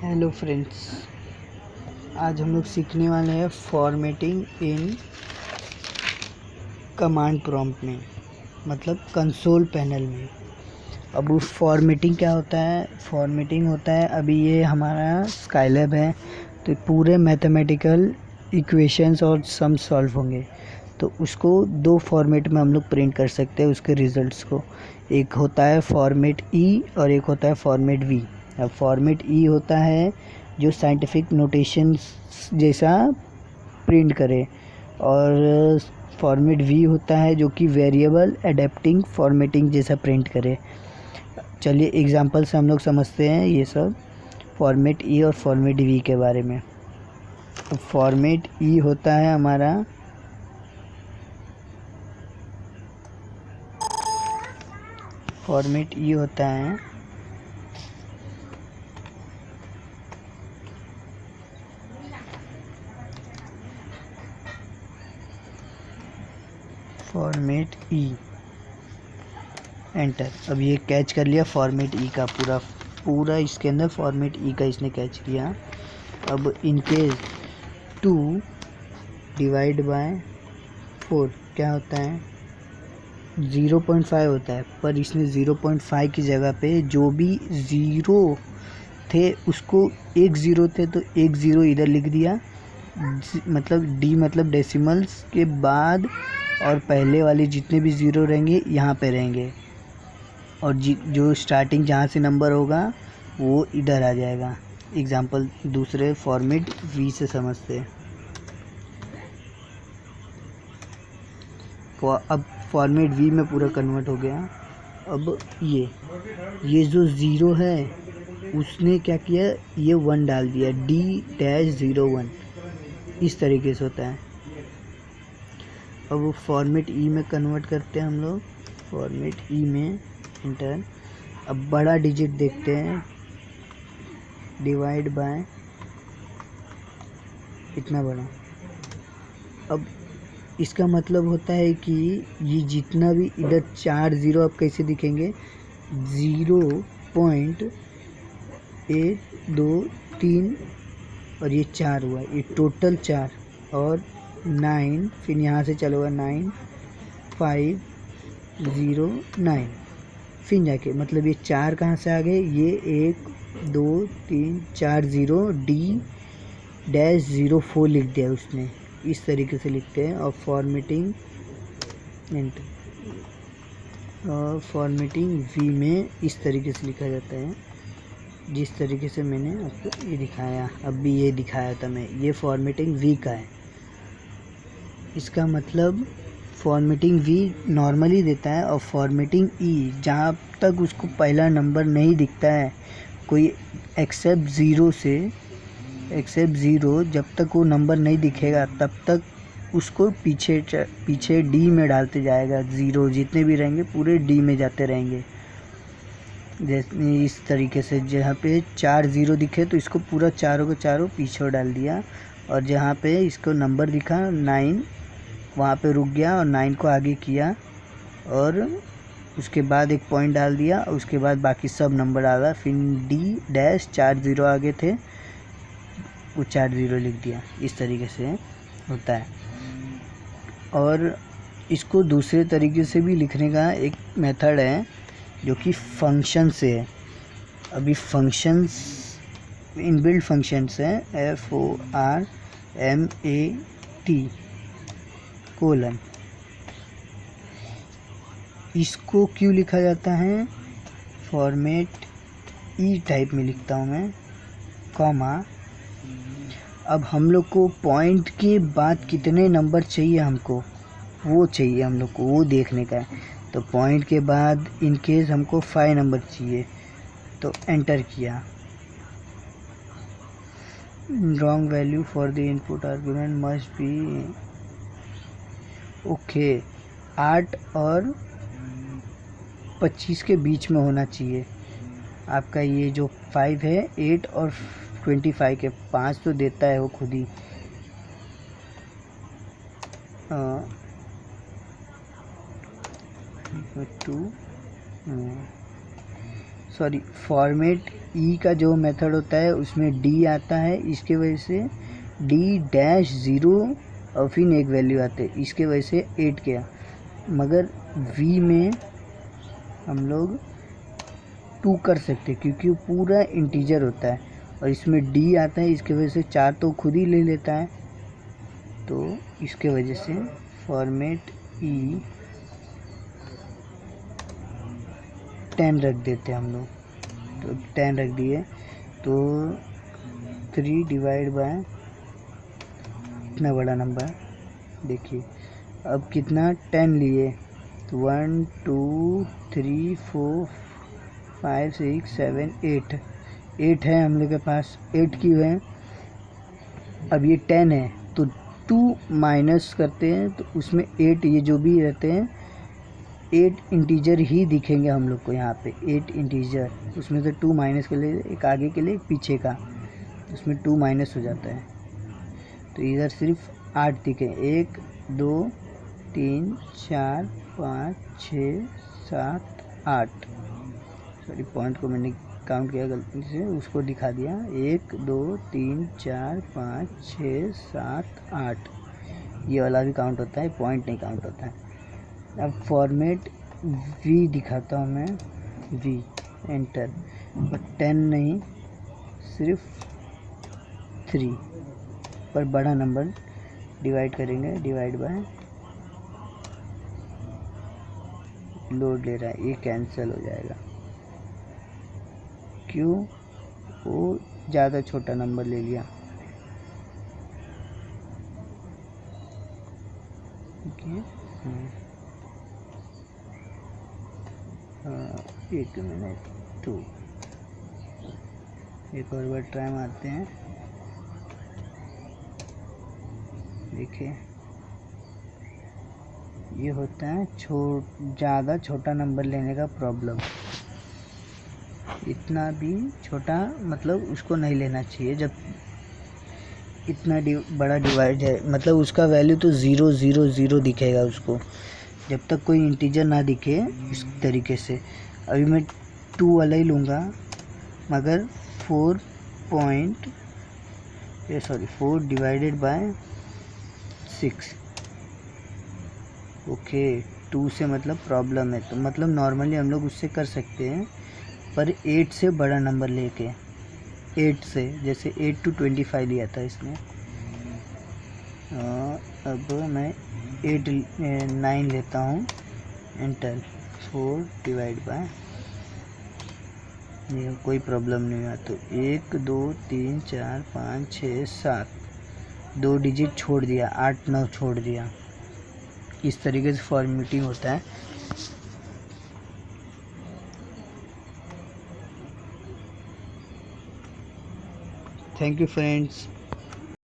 Hello friends, आज हम लोग सीखने वाले हैं फॉर्मेटिंग इन कमांड प्रॉम्प्ट में, मतलब कंसोल पैनल में। अब वो फॉर्मेटिंग क्या होता है? फॉर्मेटिंग होता है, अभी ये हमारा स्काईलैब है तो पूरे मैथमेटिकल इक्वेशंस और सम सॉल्व होंगे, तो उसको दो फॉर्मेट में हम लोग प्रिंट कर सकते हैं उसके रिज़ल्ट्स को। एक होता है फॉर्मेट ई और एक होता है फॉर्मेट वी। अब फॉर्मेट ई होता है जो साइंटिफिक नोटेशंस जैसा प्रिंट करे, और फॉर्मेट वी होता है जो कि वेरिएबल एडेप्टिंग फॉर्मेटिंग जैसा प्रिंट करे। चलिए एग्जांपल से हम लोग समझते हैं ये सब फॉर्मेट ई और फॉर्मेट वी के बारे में। तो फॉर्मेट ई होता है हमारा फॉर्मेट ई होता है फॉर्मेट ई, एंटर। अब ये कैच कर लिया फॉर्मेट ई का पूरा इसके अंदर फॉर्मेट ई का इसने कैच किया। अब इनके 2 डिवाइड बाय 4 क्या होता है? 0.5 होता है, पर इसने 0.5 की जगह पे जो भी ज़ीरो थे उसको एक ज़ीरो थे तो एक ज़ीरो इधर लिख दिया, मतलब डी मतलब डेसिमल्स के बाद, और पहले वाले जितने भी ज़ीरो रहेंगे यहाँ पे रहेंगे, और जो स्टार्टिंग जहाँ से नंबर होगा वो इधर आ जाएगा। एग्जांपल दूसरे फॉर्मेट वी से समझते हैं। अब फॉर्मेट वी में पूरा कन्वर्ट हो गया। अब ये जो ज़ीरो है उसने क्या किया, ये 1 डाल दिया, D-01, इस तरीके से होता है। अब वो फॉर्मेट ई में कन्वर्ट करते हैं हम लोग, फॉर्मेट ई में एंटर। अब बड़ा डिजिट देखते हैं, डिवाइड बाय इतना बड़ा। अब इसका मतलब होता है कि ये जितना भी इधर 4 ज़ीरो अब कैसे दिखेंगे, 0.823 और ये 4 हुआ, ये टोटल 4 और 9, फिर यहाँ से चलेगा 9509, फिर जाके मतलब ये 4 कहाँ से आ गए, ये 1 2 3 4 ज़ीरो D-04 लिख दिया उसने, इस तरीके से लिखते हैं। और फॉर्मेटिंग वी में इस तरीके से लिखा जाता है, जिस तरीके से मैंने आपको ये दिखाया, अब भी ये दिखाया था मैं, ये फॉर्मेटिंग वी का है। इसका मतलब फॉर्मेटिंग वी नॉर्मली देता है, और फॉर्मेटिंग ई जहाँ तक उसको पहला नंबर नहीं दिखता है कोई एक्सेप्ट ज़ीरो, जब तक वो नंबर नहीं दिखेगा तब तक उसको पीछे डी में डालते जाएगा। ज़ीरो जितने भी रहेंगे पूरे डी में जाते रहेंगे। जैसे इस तरीके से जहाँ पे 4 ज़ीरो दिखे तो इसको पूरा चारों को चारों पीछे डाल दिया, और जहाँ पे इसको नंबर दिखा 9 वहाँ पे रुक गया और 9 को आगे किया, और उसके बाद एक पॉइंट डाल दिया, और उसके बाद बाकी सब नंबर डाला, फिर D-4 ज़ीरो आगे थे वो 4 ज़ीरो लिख दिया। इस तरीके से होता है। और इसको दूसरे तरीके से भी लिखने का एक मेथड है जो कि फंक्शन से है। अभी फंक्शंस इनबिल्ट फंक्शंस हैं, FORMAT कोलन। इसको क्यों लिखा जाता है? फॉर्मेट ई टाइप में लिखता हूँ मैं, कॉमा। अब हम लोग को पॉइंट के बाद कितने नंबर चाहिए, हमको वो चाहिए, हम लोग को वो देखने का है। तो पॉइंट के बाद इन केस हमको 5 नंबर चाहिए, तो एंटर किया। Wrong value for the input argument must be okay, 8 और 25 के बीच में होना चाहिए आपका। ये जो 5 है 8 और 25 के 5 तो देता है वो खुद ही। 2 सॉरी फॉर्मेट ई का जो मेथड होता है उसमें डी आता है, इसके वजह से डी डैश ज़ीरो और फिर एक वैल्यू आते हैं, इसके वजह से 8 किया। मगर वी में हम लोग 2 कर सकते क्योंकि वो पूरा इंटीजर होता है, और इसमें डी आता है, इसके वजह से 4 तो खुद ही ले लेता है, तो इसके वजह से फॉर्मेट ई 10 रख देते हैं हम लोग। तो 10 रख दिए तो 3 डिवाइड बाय इतना बड़ा नंबर देखिए, अब कितना 10 लिए तो 1 2 3 4 5 6 7 8 है हम लोग के पास, 8 क्यों है, अब ये 10 है तो 2 माइनस करते हैं तो उसमें 8 ये जो भी रहते हैं 8 इंटीजर ही दिखेंगे हम लोग को यहाँ पे, 8 इंटीजर, उसमें से 2 माइनस के लिए, एक आगे के लिए एक पीछे का, उसमें 2 माइनस हो जाता है, तो इधर सिर्फ 8 दिखे, 1 2 3 4 5 6 7 8, सॉरी पॉइंट को मैंने काउंट किया गलती से, उसको दिखा दिया, 1 2 3 4 5 6 7 8, ये वाला भी काउंट होता है, पॉइंट नहीं काउंट होता है। अब फॉर्मेट वी दिखाता हूँ मैं, वी एंटर, पर 10 नहीं सिर्फ 3 पर बड़ा नंबर डिवाइड करेंगे, डिवाइड बाय, लोड ले रहा है, ये कैंसिल हो जाएगा, क्यों, वो ज़्यादा छोटा नंबर ले लिया, ओके। एक मिनट, तो एक और बार ट्राई मारते हैं, देखिए ये होता है ज़्यादा छोटा नंबर लेने का प्रॉब्लम, इतना भी छोटा मतलब उसको नहीं लेना चाहिए, जब इतना बड़ा डिवाइड है मतलब उसका वैल्यू तो 0 0 0 दिखेगा उसको, जब तक कोई इंटीजर ना दिखे इस तरीके से। अभी मैं 2 वाला ही लूँगा, मगर 4 डिवाइडेड बाय 6, ओके 2 से मतलब प्रॉब्लम है, तो मतलब नॉर्मली हम लोग उससे कर सकते हैं, पर 8 से बड़ा नंबर लेके, 8 से, जैसे 8 to 25 लिया था इसने, अब मैं 9 लेता हूँ, एंटर, 4 डिवाइड बाय, ये कोई प्रॉब्लम नहीं हुआ, तो 1 2 3 4 5 6 7, 2 डिजिट छोड़ दिया, 8 9 छोड़ दिया, इस तरीके से फॉर्मेटिंग होता है। Thank you friends.